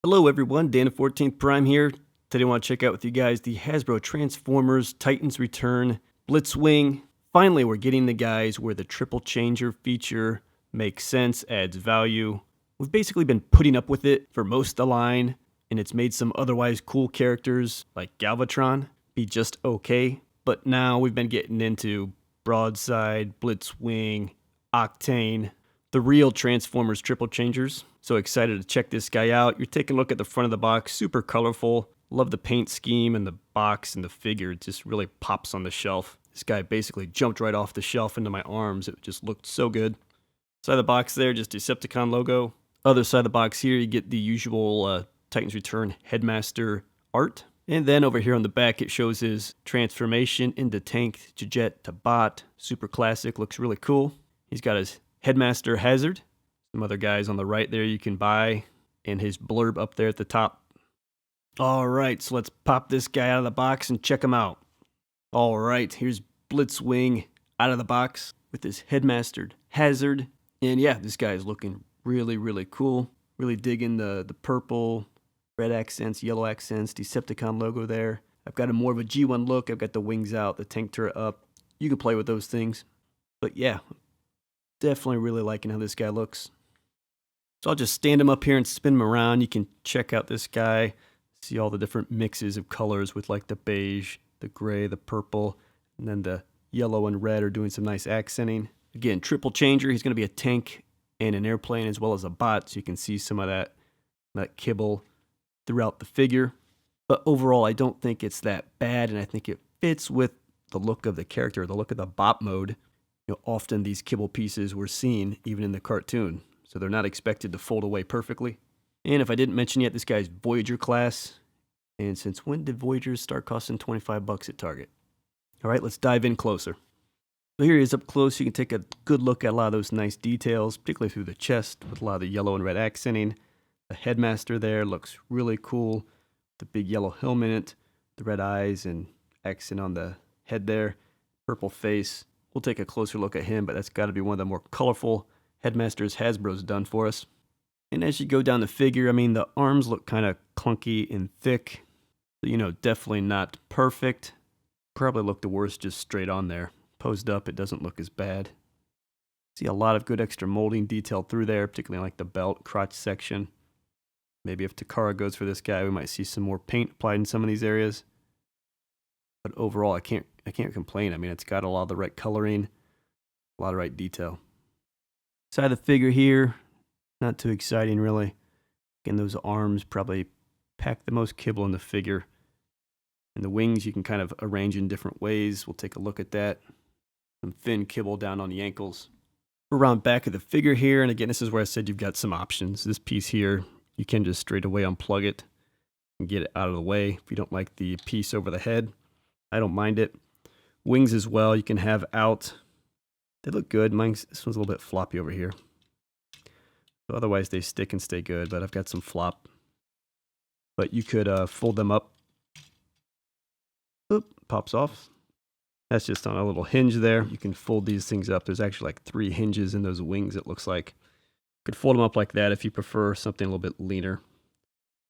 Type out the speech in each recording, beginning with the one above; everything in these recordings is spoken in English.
Hello everyone, Dan of 14th Prime here. Today I want to check out with you guys the Hasbro Transformers Titans Return Blitzwing. Finally, we're getting the guys where the triple changer feature makes sense, adds value. We've basically been putting up with it for most of the line, and it's made some otherwise cool characters like Galvatron be just okay. But now we've been getting into Broadside, Blitzwing, Octane, the real Transformers triple changers. So excited to check this guy out. You're taking a look at the front of the box, super colorful. Love the paint scheme and the box and the figure. It just really pops on the shelf. This guy basically jumped right off the shelf into my arms. It just looked so good. Side of the box there, just Decepticon logo. Other side of the box here, you get the usual Titans Return Headmaster art. And then over here on the back, it shows his transformation into tank to jet to bot. Super classic, looks really cool. He's got his Headmaster Hazard. Some other guys on the right there you can buy, and his blurb up there at the top. All right, so let's pop this guy out of the box and check him out. All right, here's Blitzwing out of the box with his Headmaster Hazard. And yeah, this guy is looking really, really cool. Really digging the purple, red accents, yellow accents, Decepticon logo there. I've got a more of a G1 look. I've got the wings out, the tank turret up. You can play with those things. But yeah, definitely really liking how this guy looks. So I'll just stand him up here and spin him around. You can check out this guy, see all the different mixes of colors with like the beige, the gray, the purple, and then the yellow and red are doing some nice accenting. Again, triple changer. He's going to be a tank and an airplane as well as a bot, so you can see some of that kibble throughout the figure. But overall, I don't think it's that bad, and I think it fits with the look of the character, the look of the bot mode. You know, often these kibble pieces we're seeing even in the cartoon, so they're not expected to fold away perfectly. And if I didn't mention yet, this guy's Voyager class. And since when did Voyagers start costing $25 at Target? All right, let's dive in closer. So here he is up close. You can take a good look at a lot of those nice details, particularly through the chest with a lot of the yellow and red accenting. The Headmaster there looks really cool. The big yellow helmet, the red eyes and accent on the head there, purple face. We'll take a closer look at him, but that's got to be one of the more colorful Headmasters Hasbro's done for us. And as you go down the figure, I mean, the arms look kind of clunky and thick. So, you know, definitely not perfect. Probably look the worst just straight on there. Posed up, it doesn't look as bad. See a lot of good extra molding detail through there, particularly like the belt, crotch section. Maybe if Takara goes for this guy, we might see some more paint applied in some of these areas. But overall, I can't complain. I mean, it's got a lot of the right coloring, a lot of right detail. Side of the figure here, not too exciting really. Again, those arms probably pack the most kibble in the figure. And the wings you can kind of arrange in different ways. We'll take a look at that. Some thin kibble down on the ankles. We're around back of the figure here, and again, this is where I said you've got some options. This piece here, you can just straight away unplug it and get it out of the way if you don't like the piece over the head. I don't mind it. Wings as well, you can have out. They look good. This one's a little bit floppy over here. So otherwise, they stick and stay good, but I've got some flop. But you could fold them up. Oop, pops off. That's just on a little hinge there. You can fold these things up. There's actually like 3 hinges in those wings, it looks like. You could fold them up like that if you prefer something a little bit leaner.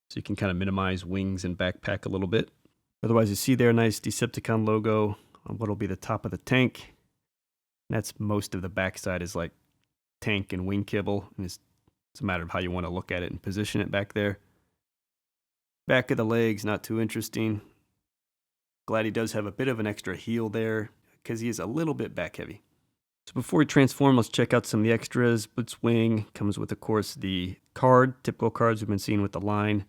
So you can kind of minimize wings and backpack a little bit. Otherwise, you see there, nice Decepticon logo on what will be the top of the tank. That's most of the backside is like tank and wing kibble. And it's a matter of how you want to look at it and position it back there. Back of the legs, not too interesting. Glad he does have a bit of an extra heel there because he is a little bit back heavy. So before we transform, let's check out some of the extras. Blitzwing comes with, of course, the card, typical cards we've been seeing with the line.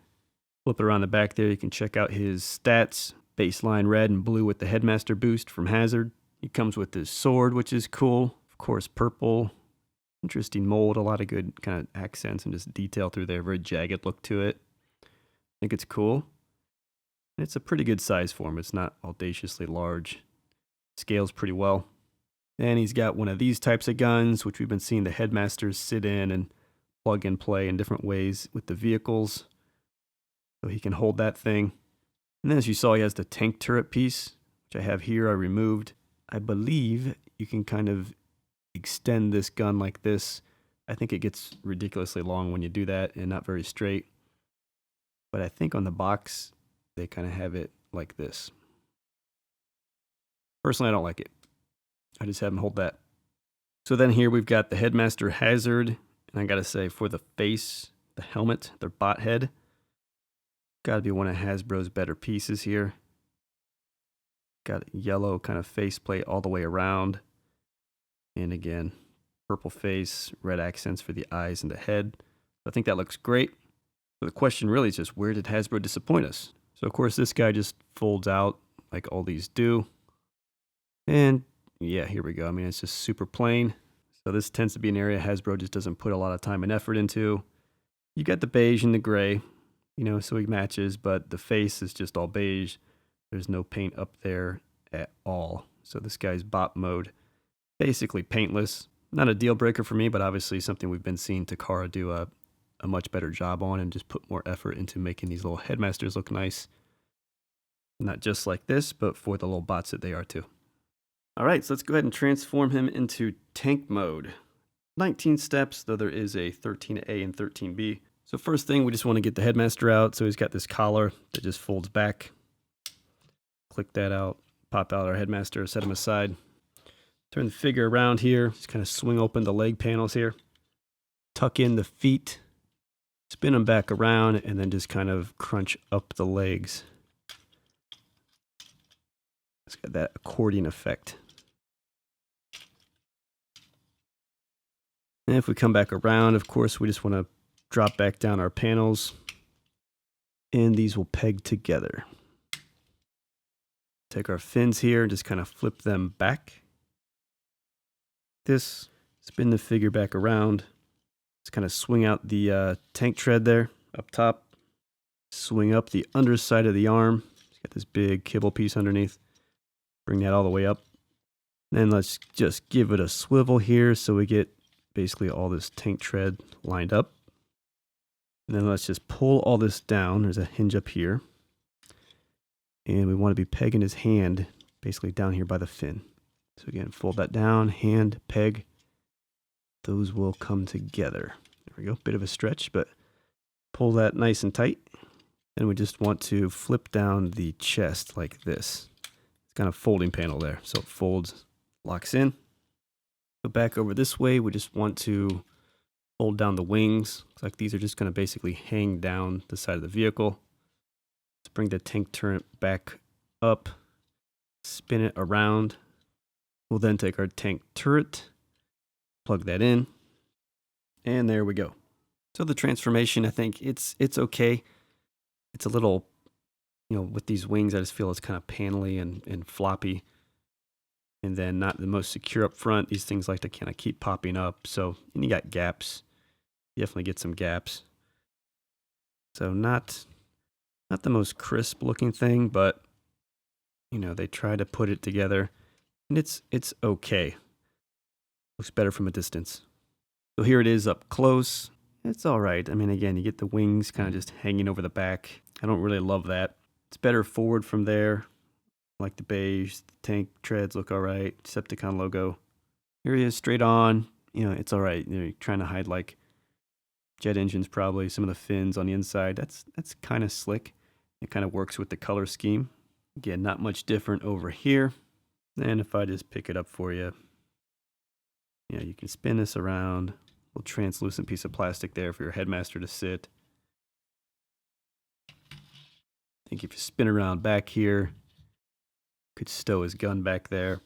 Flip it around the back there, you can check out his stats. Baseline red and blue with the Headmaster boost from Hazard. He comes with his sword, which is cool. Of course, purple. Interesting mold, a lot of good kind of accents and just detail through there. Very jagged look to it. I think it's cool. And it's a pretty good size for him. It's not audaciously large. Scales pretty well. And he's got one of these types of guns, which we've been seeing the Headmasters sit in and plug and play in different ways with the vehicles. So he can hold that thing. And then as you saw, he has the tank turret piece, which I have here, I removed. I believe you can kind of extend this gun like this. I think it gets ridiculously long when you do that and not very straight. But I think on the box, they kind of have it like this. Personally, I don't like it. I just have them hold that. So then here we've got the Headmaster Hazard. And I got to say, for the face, the helmet, their bot head, got to be one of Hasbro's better pieces here. Got a yellow kind of faceplate all the way around. And again, purple face, red accents for the eyes and the head. So I think that looks great. So the question really is just, where did Hasbro disappoint us? So of course this guy just folds out like all these do. And yeah, here we go. I mean, it's just super plain. So this tends to be an area Hasbro just doesn't put a lot of time and effort into. You got the beige and the gray, you know, so he matches, but the face is just all beige. There's no paint up there at all. So this guy's bot mode, basically paintless. Not a deal breaker for me, but obviously something we've been seeing Takara do a much better job on and just put more effort into making these little headmasters look nice. Not just like this, but for the little bots that they are too. All right, so let's go ahead and transform him into tank mode. 19 steps, though there is a 13A and 13B. So first thing, we just want to get the headmaster out. So he's got this collar that just folds back. Click that out, pop out our headmaster, set him aside. Turn the figure around here, just kind of swing open the leg panels here. Tuck in the feet, spin them back around, and then just kind of crunch up the legs. It's got that accordion effect. And if we come back around, of course, we just want to drop back down our panels. And these will peg together. Take our fins here and just kind of flip them back. This, spin the figure back around. Just kind of swing out the tank tread there up top. Swing up the underside of the arm. It's got this big kibble piece underneath. Bring that all the way up. Then let's just give it a swivel here so we get basically all this tank tread lined up. And then let's just pull all this down. There's a hinge up here. And we want to be pegging his hand basically down here by the fin. So again, fold that down, hand, peg. Those will come together. There we go, bit of a stretch, but pull that nice and tight. Then we just want to flip down the chest like this. It's kind of folding panel there. So it folds, locks in. Go back over this way. We just want to fold down the wings. Looks like these are just going to basically hang down the side of the vehicle. Let's bring the tank turret back up, spin it around. We'll then take our tank turret, plug that in, and there we go. So the transformation, I think it's okay. It's a little, you know, with these wings, I just feel it's kind of panely and floppy. And then not the most secure up front. These things like to kind of keep popping up. So and you got gaps. You definitely get some gaps. So not the most crisp looking thing, but you know, they try to put it together. And it's okay. Looks better from a distance. So here it is up close. It's all right. I mean, again, you get the wings kind of just hanging over the back. I don't really love that. It's better forward from there. Like the beige, the tank treads look all right. Decepticon logo. Here he is straight on. You know, it's all right. You're trying to hide like jet engines probably. Some of the fins on the inside. That's kind of slick. It kind of works with the color scheme. Again, not much different over here. And if I just pick it up for you, you know, you can spin this around. A little translucent piece of plastic there for your headmaster to sit. I think if you spin around back here, could stow his gun back there.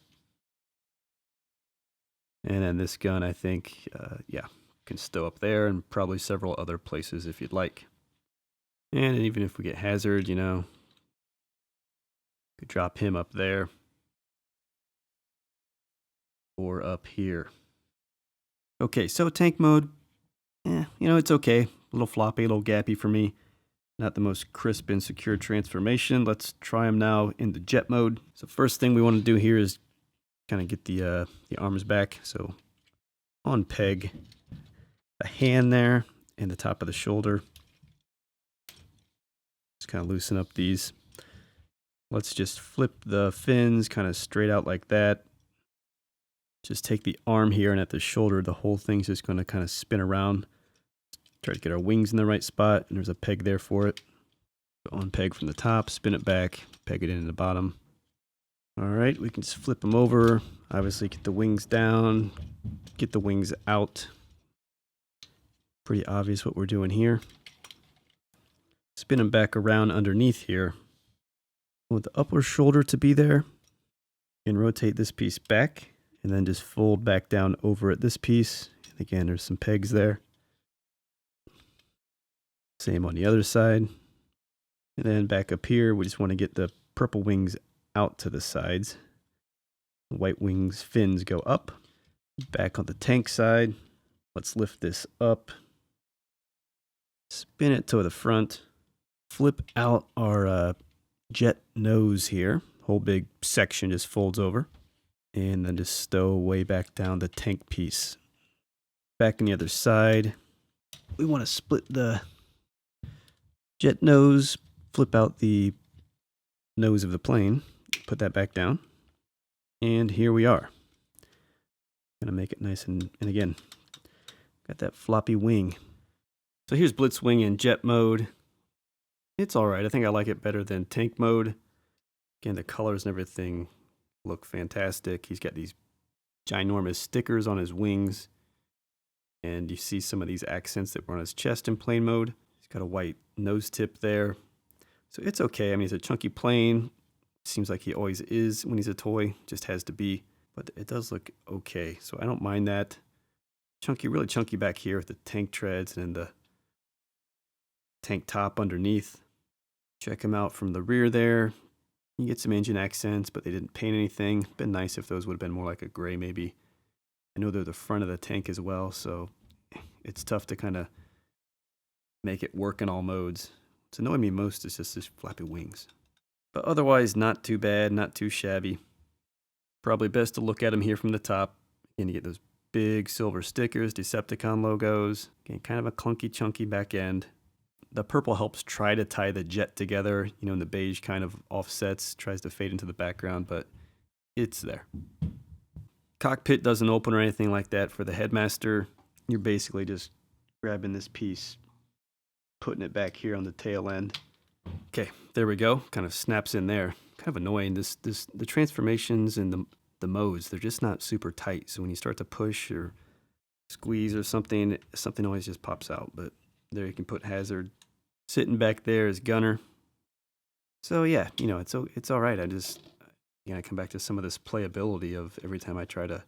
And then this gun, I think, yeah, can stow up there and probably several other places if you'd like. And even if we get Hazard, you know, could drop him up there. Or up here. Okay, so tank mode, you know, it's okay. A little floppy, a little gappy for me. Not the most crisp and secure transformation. Let's try him now in the jet mode. So first thing we want to do here is kind of get the arms back. So on peg, the hand there and the top of the shoulder. Just kind of loosen up these. Let's just flip the fins kind of straight out like that. Just take the arm here and at the shoulder, the whole thing's just going to kind of spin around. Try to get our wings in the right spot, and there's a peg there for it. Unpeg from the top, spin it back, peg it in the bottom. All right, we can just flip them over. Obviously, get the wings down, get the wings out. Pretty obvious what we're doing here. Spin them back around underneath here. I want the upper shoulder to be there. And rotate this piece back, and then just fold back down over at this piece. And again, there's some pegs there. Same on the other side. And then back up here, we just want to get the purple wings out to the sides. The white wings fins go up. Back on the tank side, let's lift this up. Spin it to the front. Flip out our jet nose here. Whole big section just folds over. And then just stow way back down the tank piece. Back on the other side, we want to split the jet nose, flip out the nose of the plane, put that back down. And here we are. Gonna make it nice and again, got that floppy wing. So here's Blitzwing in jet mode. It's alright. I think I like it better than tank mode. Again, the colors and everything look fantastic. He's got these ginormous stickers on his wings. And you see some of these accents that were on his chest in plane mode. He's got a white nose tip there. So it's okay. I mean, it's a chunky plane. Seems like he always is when he's a toy. Just has to be. But it does look okay. So I don't mind that. Chunky, really chunky back here with the tank treads and the tank top underneath. Check him out from the rear there. You get some engine accents, but they didn't paint anything. Been nice if those would have been more like a gray maybe. I know they're the front of the tank as well, so it's tough to kind of make it work in all modes. What's annoying me most is just this flappy wings. But otherwise, not too bad, not too shabby. Probably best to look at them here from the top. Again, you get those big silver stickers, Decepticon logos. Again, kind of a clunky, chunky back end. The purple helps try to tie the jet together, you know, and the beige kind of offsets, tries to fade into the background, but it's there. Cockpit doesn't open or anything like that for the Headmaster. You're basically just grabbing this piece, putting it back here on the tail end. Okay, there we go. Kind of snaps in there. Kind of annoying. The transformations and the modes, they're just not super tight. So when you start to push or squeeze or something always just pops out. But there you can put Hazard sitting back there as gunner. So yeah, you know, it's all right. I come back to some of this playability of every time I try to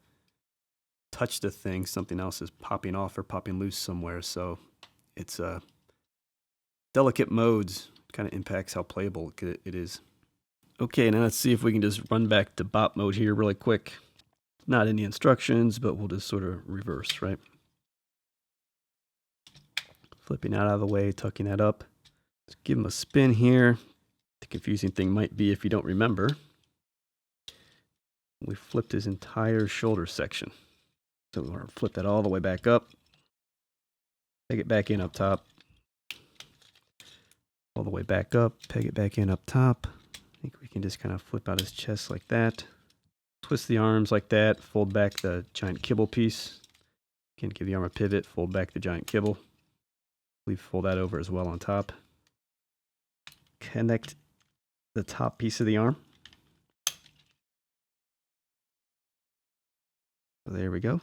touch the thing, something else is popping off or popping loose somewhere. So it's delicate modes kind of impacts how playable it is. Okay, now let's see if we can just run back to bop mode here really quick. Not in the instructions, but we'll just sort of reverse, right? Flipping that out of the way, tucking that up. Let's give him a spin here. The confusing thing might be if you don't remember, we flipped his entire shoulder section. So we're going to flip that all the way back up. Peg it back in up top. All the way back up, peg it back in up top. I think we can just kind of flip out his chest like that. Twist the arms like that, fold back the giant kibble piece. Again, give the arm a pivot, fold back the giant kibble. Fold that over as well on top. Connect the top piece of the arm. So there we go.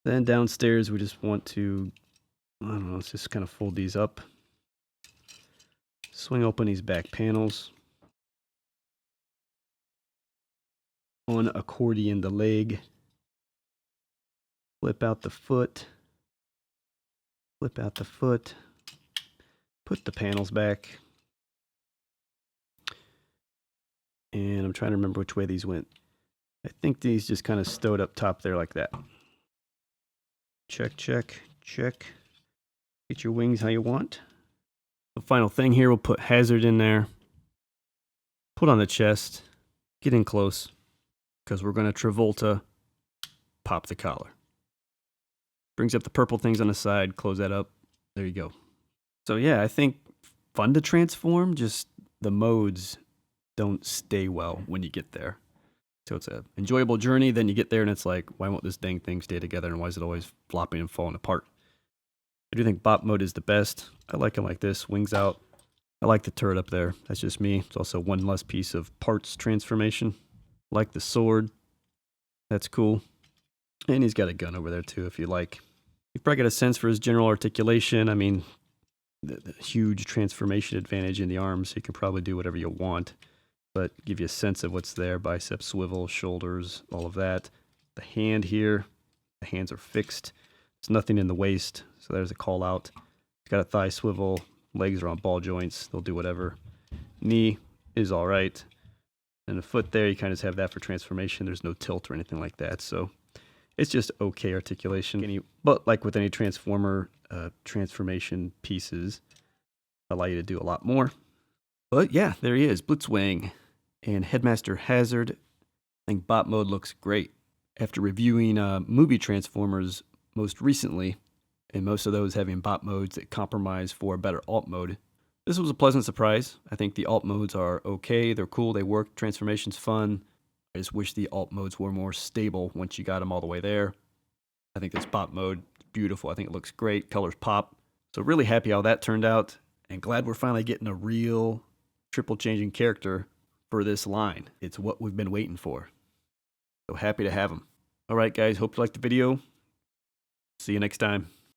Then downstairs we just want to, I don't know, let's just kind of fold these up. Swing open these back panels. Accordion the leg. Flip out the foot. Flip out the foot, put the panels back, and I'm trying to remember which way these went. I think these just kind of stowed up top there like that. Check, check, check. Get your wings how you want. The final thing here, we'll put Hazard in there, put on the chest, get in close, because we're going to Travolta, pop the collar. Brings up the purple things on the side, close that up. There you go. So yeah, I think fun to transform, just the modes don't stay well when you get there. So it's an enjoyable journey, then you get there and it's like, why won't this dang thing stay together and why is it always flopping and falling apart? I do think bop mode is the best. I like them like this, wings out, I like the turret up there. That's just me. It's also one less piece of parts transformation. I like the sword. That's cool. And he's got a gun over there too, if you like. You've probably got a sense for his general articulation. I mean, the huge transformation advantage in the arms, so you can probably do whatever you want. But give you a sense of what's there. Bicep swivel, shoulders, all of that. The hand here, the hands are fixed. There's nothing in the waist, so there's a call out. It's got a thigh swivel. Legs are on ball joints. They'll do whatever. Knee is all right. And the foot there, you kind of just have that for transformation. There's no tilt or anything like that. So it's just okay articulation. But like with any transformer, transformation pieces allow you to do a lot more. But yeah, there he is, Blitzwing and Headmaster Hazard. I think bot mode looks great. After reviewing movie Transformers most recently, and most of those having bot modes that compromise for a better alt mode, this was a pleasant surprise. I think the alt modes are okay, they're cool, they work, transformation's fun. I just wish the alt modes were more stable once you got them all the way there. I think this bot mode is beautiful. I think it looks great, colors pop. So really happy how that turned out, and glad we're finally getting a real triple changing character for this line. It's what we've been waiting for. So happy to have him. Alright guys, hope you liked the video. See you next time.